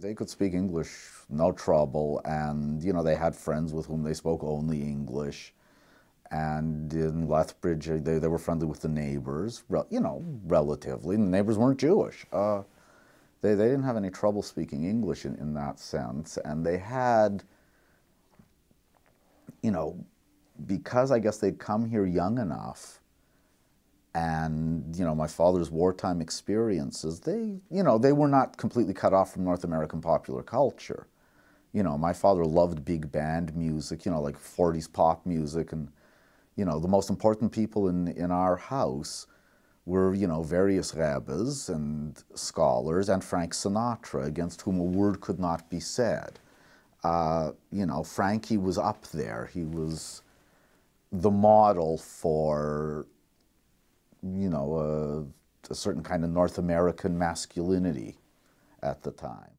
They could speak English, no trouble, and they had friends with whom they spoke only English. And in Lethbridge, they were friendly with the neighbors, relatively. And the neighbors weren't Jewish. They didn't have any trouble speaking English in that sense. And they had, because I guess they'd come here young enough, and my father's wartime experiences, they were not completely cut off from North American popular culture. My father loved big band music, like 40s pop music, and the most important people in our house were various Rebbes and scholars and Frank Sinatra, against whom a word could not be said. Frankie was up there. He was the model for a certain kind of North American masculinity at the time.